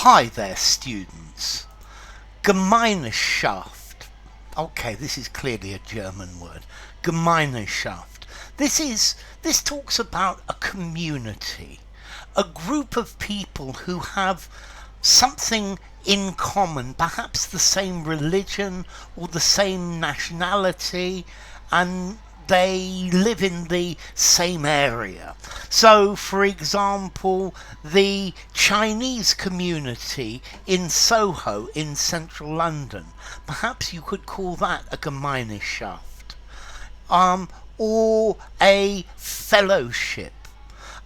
Hi there, students. Gemeinschaft. Okay, this is clearly a German word. Gemeinschaft. This talks about a community, a group of people who have something in common, perhaps the same religion or the same nationality, and they live in the same area. So, for example, the Chinese community in Soho in central London, perhaps you could call that a Gemeinschaft, or a fellowship,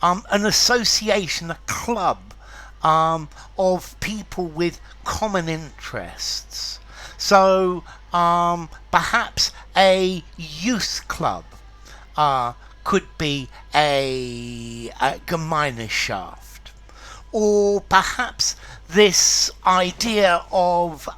an association, a club of people with common interests. So perhaps a youth club could be a Gemeinschaft. Or perhaps this idea of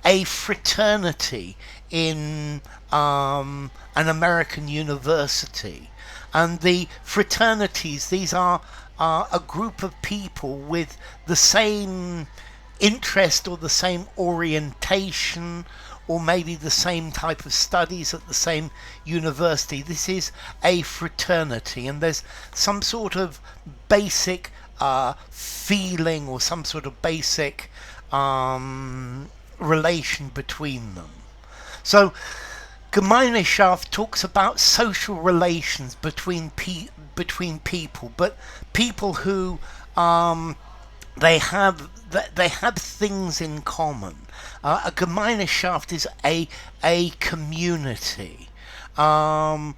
a fraternity in an American university. And the fraternities, these are a group of people with the same interest or the same orientation or maybe the same type of studies at the same university. This is a fraternity, and there's some sort of basic feeling or some sort of basic relation between them. So Gemeinschaft talks about social relations between people, but people who they have things in common. A Gemeinschaft is a community, and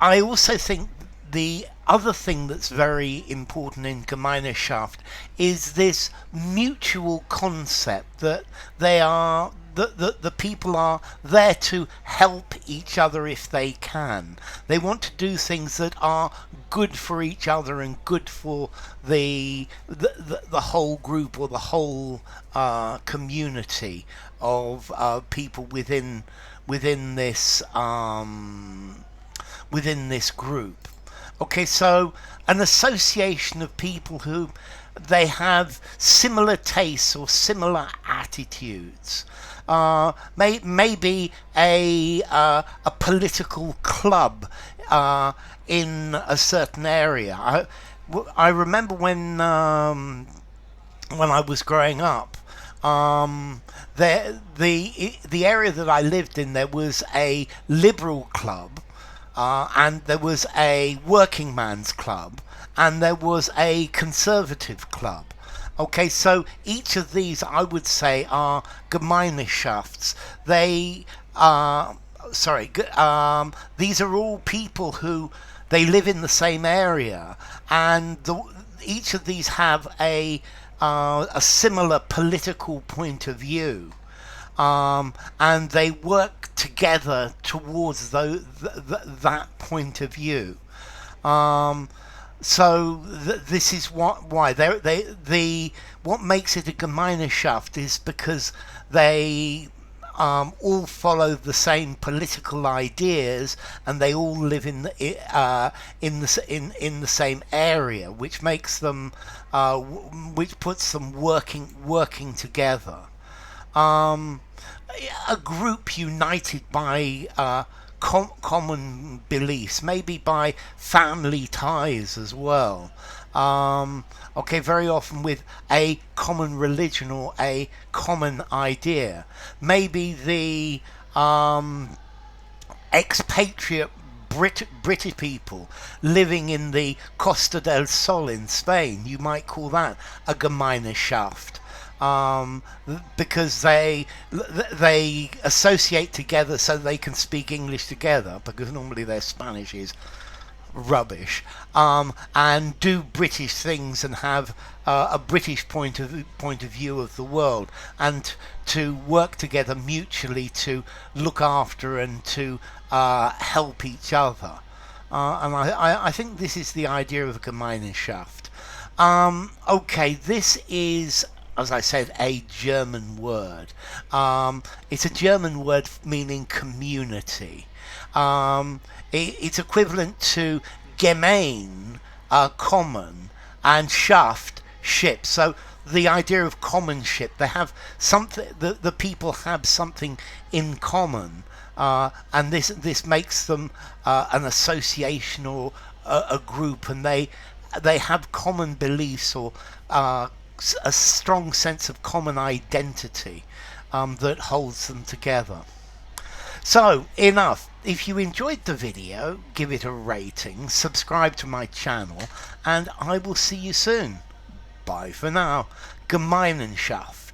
I also think the other thing that's very important in Gemeinschaft is this mutual concept that the people are there to help each other if they can. They want to do things that are good for each other and good for the whole group or the whole community of people within this group. Okay, so an association of people who they have similar tastes or similar attitudes. Maybe a political club in a certain area. I remember when I was growing up, the area that I lived in, there was a liberal club, and there was a working man's club, and there was a conservative club. Okay, so each of these, I would say, are Gemeinschafts. These are all people who they live in the same area, and each of these have a similar political point of view, and they work together towards that point of view. So this is why what makes it a Gemeinschaft is because they all follow the same political ideas, and they all live in the same area, which makes them which puts them working together. A group united by common beliefs, maybe by family ties as well. Okay, very often with a common religion or a common idea. Maybe the expatriate British people living in the Costa del Sol in Spain, you might call that a Gemeinschaft. Because they associate together so they can speak English together, because normally their Spanish is rubbish, and do British things and have a British point of view of the world, and to work together mutually to look after and to help each other. And I think this is the idea of a Gemeinschaft. Okay, this is, as I said, a German word. It's a German word meaning community. It's equivalent to Gemein, common, and Schaft, ship. So the idea of commonship, they have something, the people have something in common, and this makes them an association or a group, and they have common beliefs or a strong sense of common identity that holds them together. So, enough. If you enjoyed the video, give it a rating, subscribe to my channel, and I will see you soon. Bye for now. Gemeinschaft.